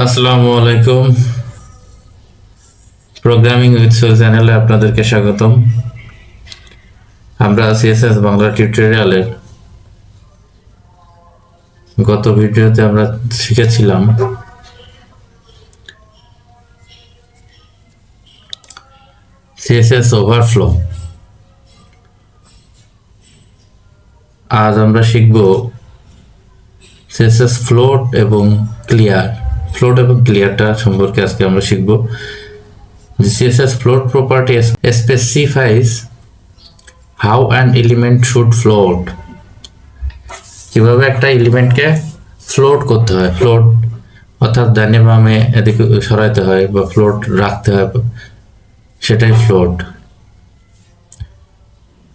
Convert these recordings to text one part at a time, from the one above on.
আসসালামু আলাইকুম। Programming with soul চ্যানেলে আপনাদেরকে স্বাগতম। আমরা সিএসএস বাংলা টিউটোরিয়ালের গত ভিডিওতে আমরা শিখেছিলাম সিএসএস ওভারফ্লো। আজ আমরা শিখব সিএসএস ফ্লোট এবং ক্লিয়ার। ফ্লোট এবং ক্লিয়ারটা সম্পর্কে আজকে আমরা শিখব। The CSS float property specifies how an element should float. কিভাবে একটা এলিমেন্টকে ফ্লোট করতে হয়, ফ্লোট অর্থাৎ ডানে বামে এদিকে সরাইতে হয় বা ফ্লোট রাখতে হয়, সেটাই float.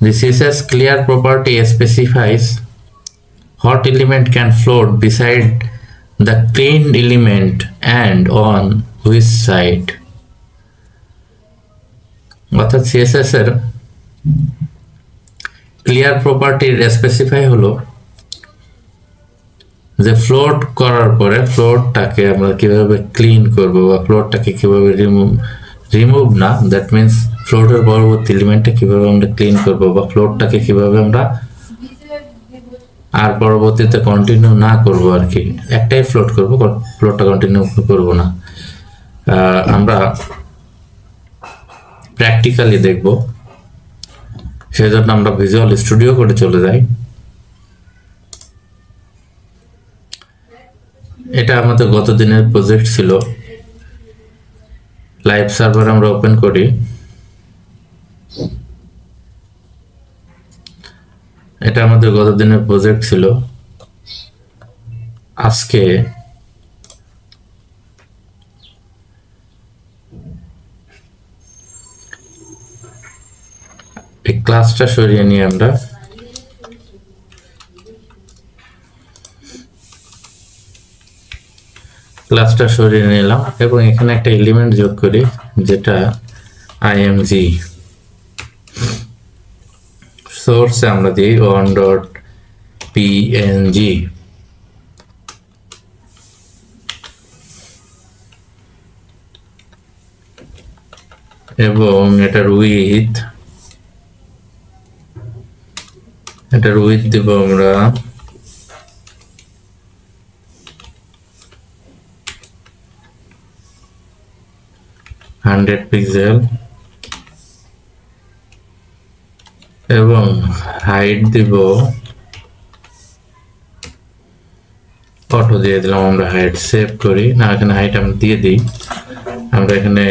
The CSS clear property specifies what element can float beside the cleaned element and on which side. অর্থাৎ সিএসএস এর ক্লিয়ার প্রপার্টির স্পেসিফাই হলো যে ফ্লোট করার পরে ফ্লোটটাকে আমরা কিভাবে ক্লিন করব বা ফ্লোটটাকে কিভাবে রিমুভ না, দ্যাট মিনস ফ্লোটের পরবর্তী এলিমেন্টটা কিভাবে আমরা ক্লিন করব বা ফ্লোটটাকে কিভাবে আমরা আর পরবর্তীতে কন্টিনিউ না করব, আর কি একটাই ফ্লোট করব, ফ্লোটটা কন্টিনিউ করব না। আমরা প্র্যাকটিক্যালি দেখব, সেই জন্য আমরা ভিজুয়াল স্টুডিও করে চলে যাই। এটা আমাদের গত দিনের প্রজেক্ট ছিল। লাইভ সার্ভার আমরা ওপেন করি। এটা আমাদের গত দিনের প্রজেক্ট ছিল। আজকে এই ক্লাসটা সরিয়ে নিয়ে আমরা ক্লাসটা সরিয়ে নিলাম এবং এখানে একটা এলিমেন্ট যোগ করি, যেটা আইএমজি। সোর্সে আমরা দিই on.png এবং এটার উইথ দিব আমরা 100 পিক্সেল এবং হাইট দিব অটো দিয়ে দিলাম আমরা। হাইট সেভ করি না, এখানে হাইট আমরা দিয়ে দিই। আমরা এখানে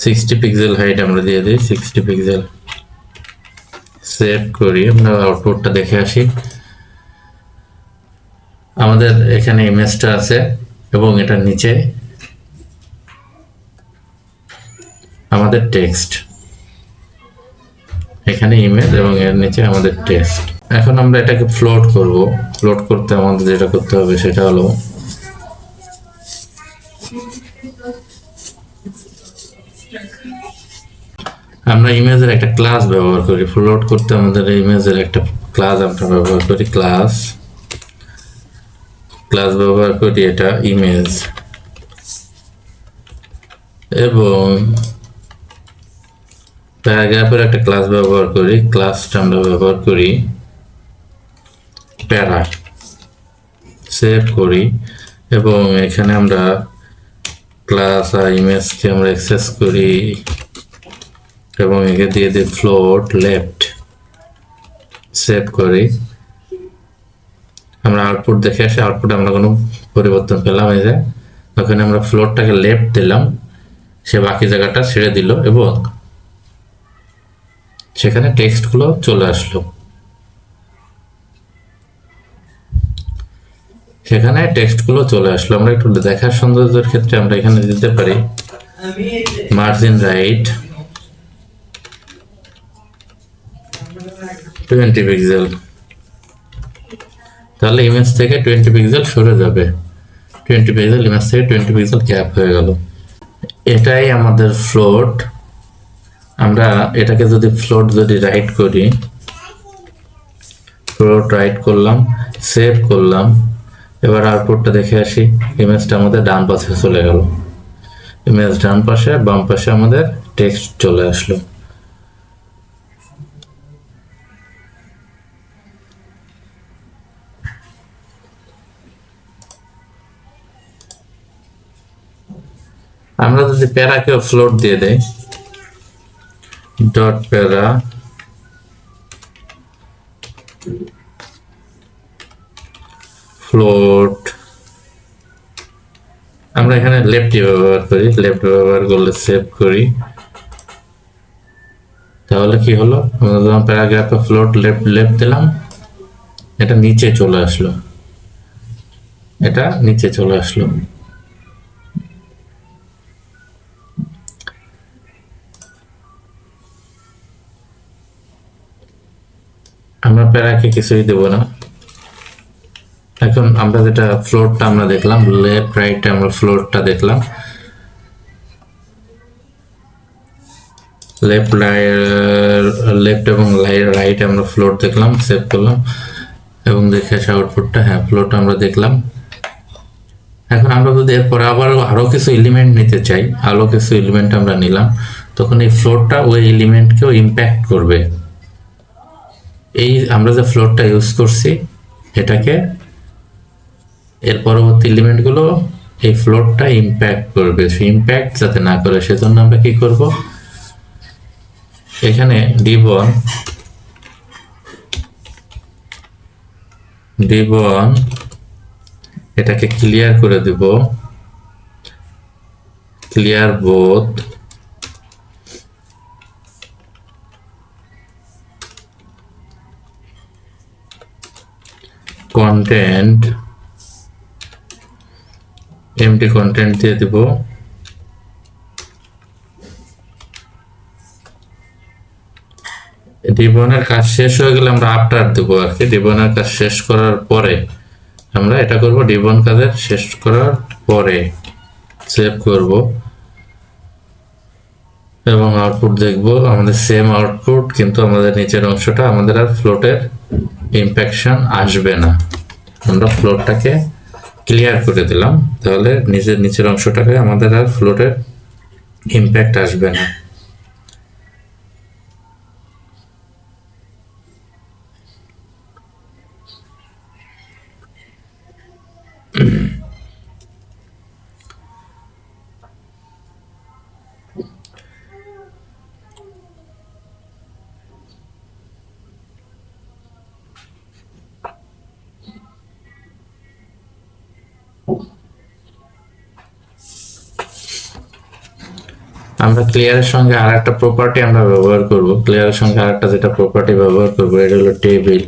60 পিক্সেল হাইট আমরা দিয়ে দিই, 60 পিক্সেল সেভ করি। আমরা আউটপুটটা দেখে আসি। আমাদের এখানে ইমেজটা আছে এবং এটার নিচে আমাদের টেক্সট। এখানে ইমেজ এবং এর নিচে আমাদের টেক্সট। এখন আমরা এটাকে ফ্লোট করব। ফ্লোট করতে আমাদের যেটা করতে হবে সেটা হলো আমরা ইমেজের একটা ক্লাস ব্যবহার করি। ফ্লোট করতে আমাদের ইমেজের একটা ক্লাস আমরা ব্যবহার করি, ক্লাস ব্যবহার করি, এটা ইমেজ। এবং প্যারাগ্রাফের একটা ক্লাস ব্যবহার করি, ক্লাসটা আমরা ব্যবহার করি প্যারা। সেভ করি এবং এখানে আমরা ক্লাস আর ইমেজকে আমরা অ্যাক্সেস করি এবং একে দিয়ে দিই ফ্লোট লেফট। সেভ করি। আমরা আউটপুট দেখে আসি। আউটপুট আমরা কোনো পরিবর্তন পেলাম, এই যে ওখানে আমরা ফ্লোটটাকে লেফট দিলাম, সে বাকি জায়গাটা ছেড়ে দিল এবং সেখানে টেক্সটগুলো চলে আসলো। আমরা একটু দেখার সৌন্দর্যের ক্ষেত্রে আমরা এখানে দিতে পারি মার্জিন রাইট 20 পিক্সেল। তাহলে ইমেজ থেকে 20 পিক্সেল সরে যাবে। 20 পিক্সেল ইমেজ থেকে 20 পিক্সেল গ্যাপ হয়ে গেল। এটাই আমাদের ফ্লোট। আমরা এটাকে যদি রাইট করি, ফ্লোট রাইট করলাম, সেভ করলাম এবার আউটপুটটা দেখে আসি। ইমেজটা আমাদের ডান পাশে চলে গেল, ইমেজ ডান পাশে, বাম পাশে আমাদের টেক্সট চলে আসলো। আমরা যদি প্যারাকে ফ্লোট দিয়ে দেই, ডট প্যারা ফ্লোট, আমরা এখানে লেফটই ব্যবহার করি, লেফট ব্যবহার করলে সেভ করি, তাহলে কি হলো, আমরা প্যারাগ্রাফে ফ্লোট লেফট লেফট দিলাম, এটা নিচে চলে আসলো, এটা নিচে চলে আসলো। আমরা প্যারাকে কিছুই দেব না। এখন আমরা যেটা ফ্লোরটা আমরা দেখলাম, লেফট রাইট আমরা ফ্লোরটা দেখলাম, লেফট এবং রাইট আমরা ফ্লোর দেখলাম, সেভ করলাম এবং দেখে আসা আউটপুটটা, হ্যাঁ ফ্লোরটা আমরা দেখলাম। এখন আমরা যদি এরপরে আবার আরো কিছু এলিমেন্ট নিতে চাই, আরো কিছু এলিমেন্ট আমরা নিলাম, তখন এই ফ্লোরটা ওই এলিমেন্টকেও ইম্প্যাক্ট করবে। এই আমরা যে ফ্লোরটা ইউজ করছি, এটাকে এর পরবর্তী এলিমেন্টগুলো এই ফ্লোরটা ইম্প্যাক্ট করবে, সেই ইম্প্যাক্ট যাতে না করে সেজন্য আমরা কি করব, এখানে ডিবন এটাকে ক্লিয়ার করে দেব, clear both content, empty content দিয়ে দিব, ডিবনের কাজ শেষ হয়ে গেলে আমরা আফটার দেবো আর কি। ডিবনের কাজ শেষ করার পরে আমরা এটা করব, ডিবন কাজের শেষ করার পরে সেভ করব এবং আউটপুট দেখব, আমাদের সেম আউটপুট, কিন্তু আমাদের নিচের অংশটা আমাদের আর ফ্লোটের ইম্প্যাকশন আসবে না। আমরা ফ্লোটটাকে ক্লিয়ার করে দিলাম, তাহলে নিচের অংশটাকে আমাদের আর ফ্লোটের ইম্প্যাক্ট আসবে না। আমরা ক্লিয়ারের সঙ্গে আর একটা প্রপার্টি আমরা ব্যবহার করব, ক্লিয়ারের সঙ্গে আর একটা যেটা প্রপার্টি ব্যবহার করব, এটা হলো টেবিল,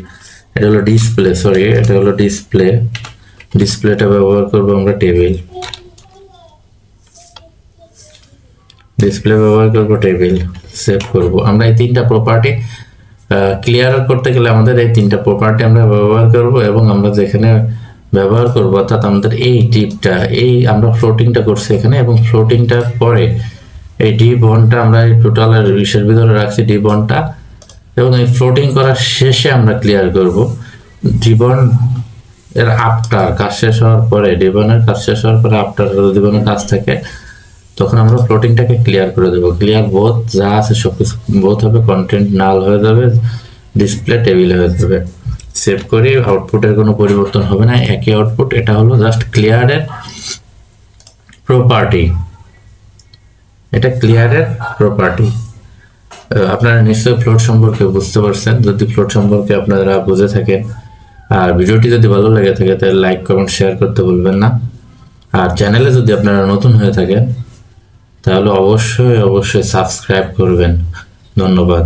এটা হলো ডিসপ্লে, সরি এটা হলো ডিসপ্লে, ডিসপ্লেটা ব্যবহার করব আমরা টেবিল, ডিসপ্লে ব্যবহার করব টেবিল, সেভ করব। আমরা এই তিনটা প্রপার্টি ক্লিয়ার করতে গেলে আমাদের এই তিনটা প্রপার্টি আমরা ব্যবহার করব, এবং আমরা যেখানে ব্যবহার করব অর্থাৎ আমাদের এই টিপটা, এই আমরা ফ্লোটিংটা করছি এখানে, এবং ফ্লোটিংটার পরে এই ডি বন্ডটা আমরা এই টোটালের ইসের ভিতরে রাখছি ডি বন্ডটা, এবং এই ফ্লোটিং করার শেষে আমরা ক্লিয়ার করব। ডিবন এর আফটার কাজ শেষ হওয়ার পরে, ডিবনের কাজ শেষ হওয়ার পরে আফটার ডিবনের কাজ থাকে, তখন আমরা ফ্লোটিংটাকে ক্লিয়ার করে দেবো। ক্লিয়ার বোথ যা আছে সব কিছু বোথ হবে, কন্টেন্ট নাল হয়ে যাবে, ডিসপ্লে টেবিল হয়ে যাবে। সেভ করি, আউটপুটের কোনো পরিবর্তন হবে না, একই আউটপুট। এটা হলো জাস্ট ক্লিয়ারের প্রপার্টি, এটা ক্লিয়ারের প্রপার্টি। আপনারা নিশ্চয়ই ফ্লোট সম্পর্কে বুঝতে পারছেন। যদি ফ্লোট সম্পর্কে আপনারা বুঝে থাকেন আর ভিডিওটি যদি ভালো লেগে থাকে, তাহলে লাইক কমেন্ট শেয়ার করতে ভুলবেন না। আর চ্যানেলে যদি আপনারা নতুন হয়ে থাকেন, তাহলে অবশ্যই সাবস্ক্রাইব করবেন। ধন্যবাদ।